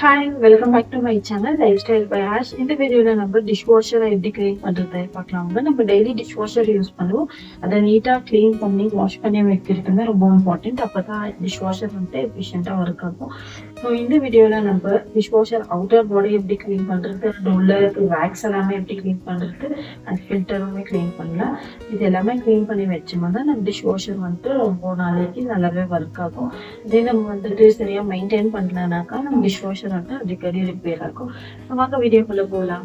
Hi, welcome back to my channel Lifestyle by Ash. இந்த வீடியோல நம்ம டிஷ்வாஷரை எப்படி க்ளீன் பண்றது பார்க்கலாங்க. நம்ம டெய்லி டிஷ்வாஷர் யூஸ் பண்ணுவோம். அதை நீட்டா க்ளீன் பண்ணி வாஷ் பண்ணி வைக்கிறது ரொம்ப இம்பார்ட்டன்ட். அப்பதான் டிஷ்வாஷர் வந்து எஃபிஷியண்டா ஒர்க் ஆகும். ஸோ இந்த வீடியோல நம்ம டிஷ்வாஷர் அவுட்டர் பாடி எப்படி க்ளீன் பண்றது, உள்ள இருக்க வேக்ஸ் எல்லாமே எப்படி க்ளீன் பண்றது, அண்ட் ஃபில்டருமே க்ளீன் பண்ணலாம். இது எல்லாமே க்ளீன் பண்ணி வச்சோம்னா நம்ம டிஷ்வாஷர் வந்துட்டு ரொம்ப நாளைக்கு நல்லாவே ஒர்க் ஆகும். இதே நம்ம வந்துட்டு சரியா மெயின்டைன் பண்ணலனாக்கா நம்ம டிஷ்வாஷர் வந்து அடிக்கடி ரிப்பேர் ஆகும். வாங்க வீடியோக்குள்ள போகலாம்.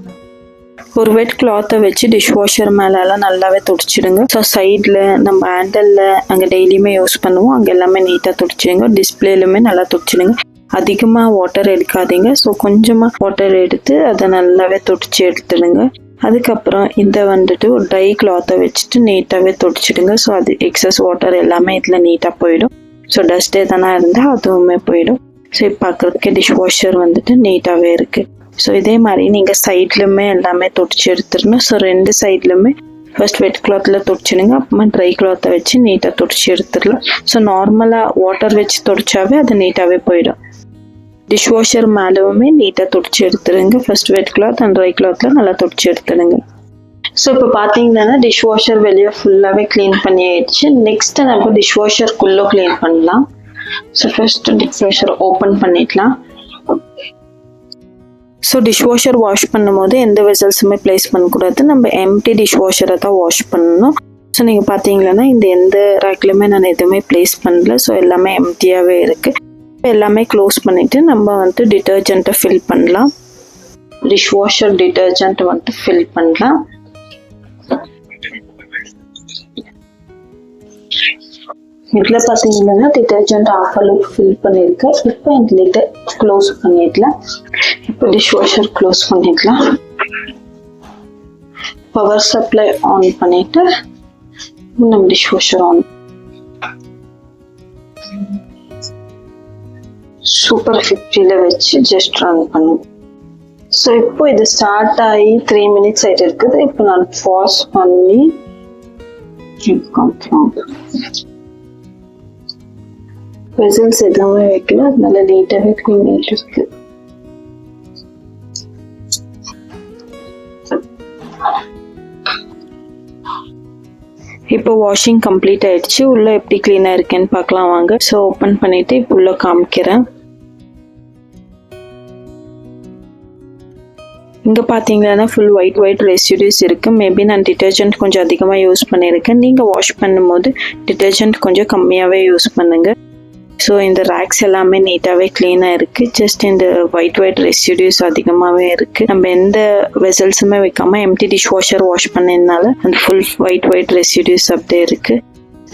ஒரு வெட் கிளாத்தை வச்சு டிஷ்வாஷர் மேலெல்லாம் நல்லாவே துடைச்சிடுங்க. ஸோ சைடில் நம்ம ஹேண்டலில் அங்கே டெய்லியுமே யூஸ் பண்ணுவோம், அங்கே எல்லாமே நீட்டாக துடைச்சிடுங்க. டிஸ்பிளேலுமே நல்லா துடைச்சிடுங்க. அதிகமாக வாட்டர் எடுக்காதீங்க. ஸோ கொஞ்சமாக வாட்டர் எடுத்து அதை நல்லாவே துடைச்சி எடுத்துடுங்க. அதுக்கப்புறம் இந்த வந்துட்டு ஒரு ட்ரை கிளாத்தை வச்சுட்டு நீட்டாகவே துடைச்சிடுங்க. ஸோ அது எக்ஸஸ் வாட்டர் எல்லாமே இதில் நீட்டாக போயிடும். ஸோ டஸ்ட் எதனா இருந்தால் அதுவுமே போயிடும். ஸோ இப்போ பார்க்குறதுக்கு டிஷ்வாஷர் வந்துட்டு நீட்டாகவே இருக்குது. ஸோ இதே மாதிரி நீங்கள் சைட்லுமே எல்லாமே துடைச்சி எடுத்துடணும். ஸோ ரெண்டு சைட்லுமே ஃபர்ஸ்ட் வெட் கிளாத்தில் துடைச்சிடுங்க, அப்புறமா ட்ரை கிளாத்தை வச்சு நீட்டாக துடைச்சி எடுத்துடலாம். ஸோ நார்மலாக வாட்டர் வச்சு துடைச்சாவே அது நீட்டாகவே போயிடும். டிஷ்வாஷர் மேலவுமே நீட்டாக துடைச்சி எடுத்துடுங்க. First wet cloth and dry கிளாத்தில் நல்லா துடைச்சி எடுத்துடுங்க. ஸோ இப்போ பார்த்தீங்கன்னா டிஷ்வாஷர் வெளியே ஃபுல்லாகவே க்ளீன் பண்ணி ஆயிடுச்சு. நெக்ஸ்ட் நம்ம டிஷ்வாஷருக்குள்ளே க்ளீன் பண்ணலாம். ஸோ ஃபர்ஸ்ட் டிஷ்வாஷர் ஓப்பன் பண்ணிக்கலாம். ஸோ டிஷ்வாஷர் வாஷ் பண்ணும்போது எந்த வெசல்ஸுமே ப்ளேஸ் பண்ணக்கூடாது. நம்ம எம்டி டிஷ்வாஷரை தான் வாஷ் பண்ணணும். ஸோ நீங்கள் பார்த்தீங்கன்னா இந்த எந்த ரேக்லையுமே நான் எதுவுமே ப்ளேஸ் பண்ணல. ஸோ எல்லாமே எம்டியாகவே இருக்குது. எல்லாமே க்ளோஸ் பண்ணிவிட்டு நம்ம வந்துட்டு டிட்டர்ஜென்ட்டை ஃபில் பண்ணலாம். டிஷ்வாஷர் டிட்டர்ஜென்ட் வந்துட்டு ஃபில் பண்ணலாம். இதில் பார்த்தீங்கன்னா டிட்டர்ஜென்ட் ஆஃப் அளவுக்கு ஃபில் பண்ணியிருக்கேன். இப்போ இந்த லிட்டை க்ளோஸ் பண்ணிடலாம். இப்போ டிஷ்வாஷர் க்ளோஸ் பண்ணிடலாம். பவர் சப்ளை ஆன் பண்ணிட்டு நம்ம டிஷ்வாஷர் ஆன். சூப்பர் 50ல வச்சு ஜஸ்ட் ரன் பண்ணும். ஸோ இப்போ இது ஸ்டார்ட் ஆகி 3 minutes ஆகிட்டு இருக்குது. இப்போ நான் பாஸ் பண்ணி வெசல்ஸ் எதுவுமே வைக்கல, அதனால நீட்டாகவே க்ளீன் ஆகிட்டு இருக்கு. இப்போ வாஷிங் கம்ப்ளீட் ஆயிடுச்சு. உள்ள எப்படி கிளீனா இருக்குன்னு பார்க்கலாம் வாங்க. ஸோ ஓப்பன் பண்ணிட்டு இப்போ உள்ள காமிக்கிறேன். இங்கே பார்த்தீங்கன்னா ஃபுல் ஒயிட் ரெசிடியூஸ் இருக்குது. மேபி நான் டிட்டர்ஜென்ட் கொஞ்சம் அதிகமாக யூஸ் பண்ணியிருக்கேன். நீங்கள் வாஷ் பண்ணும்போது டிட்டர்ஜென்ட் கொஞ்சம் கம்மியாகவே யூஸ் பண்ணுங்கள். ஸோ இந்த ரேக்ஸ் எல்லாமே நீட்டாகவே க்ளீனாக இருக்குது. ஜஸ்ட் இந்த ஒயிட் ரெசிடியூஸ் அதிகமாகவே இருக்குது. நம்ம எந்த வெசல்ஸுமே வைக்காமல் எம்டி டிஷ் வாஷர் வாஷ் பண்ணதுனால அந்த ஃபுல் ஒயிட் ரெசிடியூஸ் அப்படியே இருக்குது.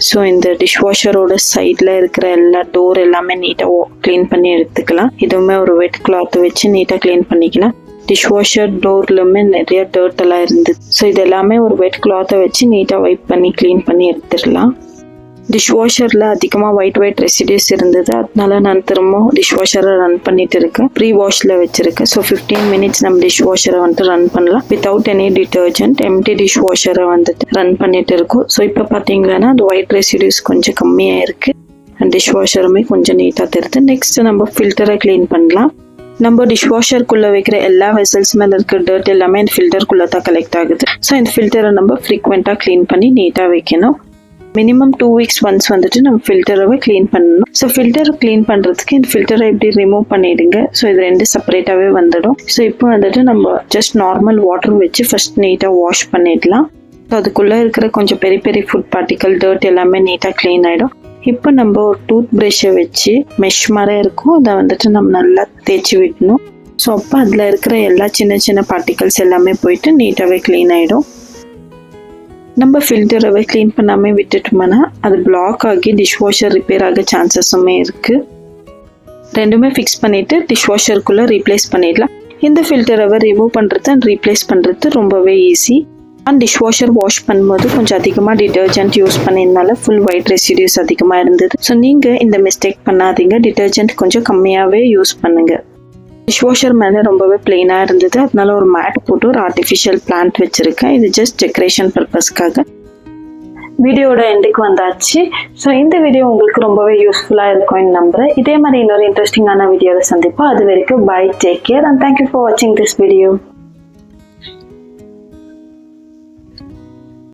ஸோ இந்த டிஷ்வாஷரோட சைடில் இருக்கிற எல்லா டோர் எல்லாமே நீட்டாக க்ளீன் பண்ணி எடுத்துக்கலாம். இதுவுமே ஒரு வெட் கிளாத் வச்சு நீட்டாக க்ளீன் பண்ணிக்கலாம். டிஷ்வாஷர் டோர்லுமே நிறைய டர்ட் எல்லாம் இருந்தது. ஸோ இது எல்லாமே ஒரு வெட் கிளாத்தை வச்சு நீட்டாக வைப் பண்ணி க்ளீன் பண்ணி எடுத்துடலாம். டிஷ்வாஷரில் அதிகமாக ஒயிட் ரெசிடியூஸ் இருந்தது, அதனால நான் திரும்ப டிஷ்வாஷரை ரன் பண்ணிட்டு இருக்கேன். ப்ரீ வாஷில் வச்சுருக்கேன். ஸோ 15 minutes நம்ம டிஷ்வாஷரை வந்துட்டு ரன் பண்ணலாம் வித்தவுட் எனி டிட்டர்ஜென்ட். எம்டி டிஷ்வாஷரை வந்துட்டு ரன் பண்ணிட்டு இருக்கோம். ஸோ இப்போ பார்த்தீங்கன்னா அந்த ஒயிட் ரெசிடியூஸ் கொஞ்சம் கம்மியாக இருக்குது. அண்ட் டிஷ்வாஷருமே கொஞ்சம் நீட்டாக தெரியுது. நெக்ஸ்ட் நம்ம ஃபில்டரை க்ளீன் பண்ணலாம். நம்ம டிஷ்வாஷருக்குள்ளே வைக்கிற எல்லா வெசல்ஸ் மேலே இருக்க டர்ட் எல்லாமே இந்த ஃபில்டருக்குள்ளே தான் கலெக்ட் ஆகுது. ஸோ இந்த ஃபில்டரை நம்ம ஃப்ரீக்வெண்ட்டாக க்ளீன் பண்ணி நீட்டாக வைக்கணும். மினிமம் 2 weeks ஒன்ஸ் வந்துட்டு நம்ம ஃபில்டரவே க்ளீன் பண்ணணும். ஸோ ஃபில்டர் க்ளீன் பண்ணுறதுக்கு இந்த ஃபில்டரை எப்படி ரிமூவ் பண்ணிடுங்க. ஸோ இது ரெண்டு செப்பரேட்டாகவே வந்துடும். ஸோ இப்போ வந்துட்டு நம்ம ஜஸ்ட் நார்மல் வாட்டர் வச்சு ஃபர்ஸ்ட் நீட்டாக வாஷ் பண்ணிடலாம். ஸோ அதுக்குள்ளே இருக்கிற கொஞ்சம் பெரிய ஃபுட் பார்ட்டிக்கல் டர்ட் எல்லாமே நீட்டாக க்ளீன் ஆகிடும். இப்போ நம்ம ஒரு டூத் ப்ரஷ்ஷை வச்சு மெஷ் மாதிரி இருக்கும், அதை வந்துட்டு நம்ம நல்லா தேய்ச்சி விடணும். ஸோ அப்போ அதில் இருக்கிற எல்லா சின்ன பார்ட்டிகல்ஸ் எல்லாமே போயிட்டு நீட்டாகவே க்ளீன் ஆகிடும். நம்ம ஃபில்டரவே க்ளீன் பண்ணாமல் விட்டுட்டோம்னா அது பிளாக் ஆகி டிஷ்வாஷர் ரிப்பேர் ஆக சான்சஸுமே இருக்குது. ரெண்டுமே ஃபிக்ஸ் பண்ணிவிட்டு டிஷ்வாஷருக்குள்ளே ரீப்ளேஸ் பண்ணிடலாம். இந்த ஃபில்டரவை ரிமூவ் பண்ணுறது அண்ட் ரீப்ளேஸ் பண்ணுறது ரொம்பவே ஈஸி. அண்ட் டிஷ்வாஷர் வாஷ் பண்ணும்போது கொஞ்சம் அதிகமாக டிட்டர்ஜென்ட் யூஸ் பண்ணியிருந்தால ஃபுல் ஒயிட் ரெசிடியூஸ் அதிகமாக இருந்தது. ஸோ நீங்கள் இந்த மிஸ்டேக் பண்ணாதீங்க. டிட்டர்ஜென்ட் கொஞ்சம் கம்மியாகவே யூஸ் பண்ணுங்கள். டிஷ்வாஷர் மேலே ரொம்பவே பிளெயினாக இருந்தது, அதனால ஒரு மேட் போட்டு ஒரு ஆர்டிஃபிஷியல் பிளான்ட் வச்சுருக்கேன். இது ஜஸ்ட் டெக்கரேஷன் பர்பஸ்க்காக. வீடியோட எண்டுக்கு வந்தாச்சு. ஸோ இந்த வீடியோ உங்களுக்கு ரொம்பவே யூஸ்ஃபுல்லாக இருக்கும்னு நம்புகிறேன். இதே மாதிரி இன்னொரு இன்ட்ரெஸ்டிங்கான வீடியோவில் சந்திப்போம். அது வரைக்கும் bye, take care and thank you for வாட்சிங் திஸ் வீடியோ.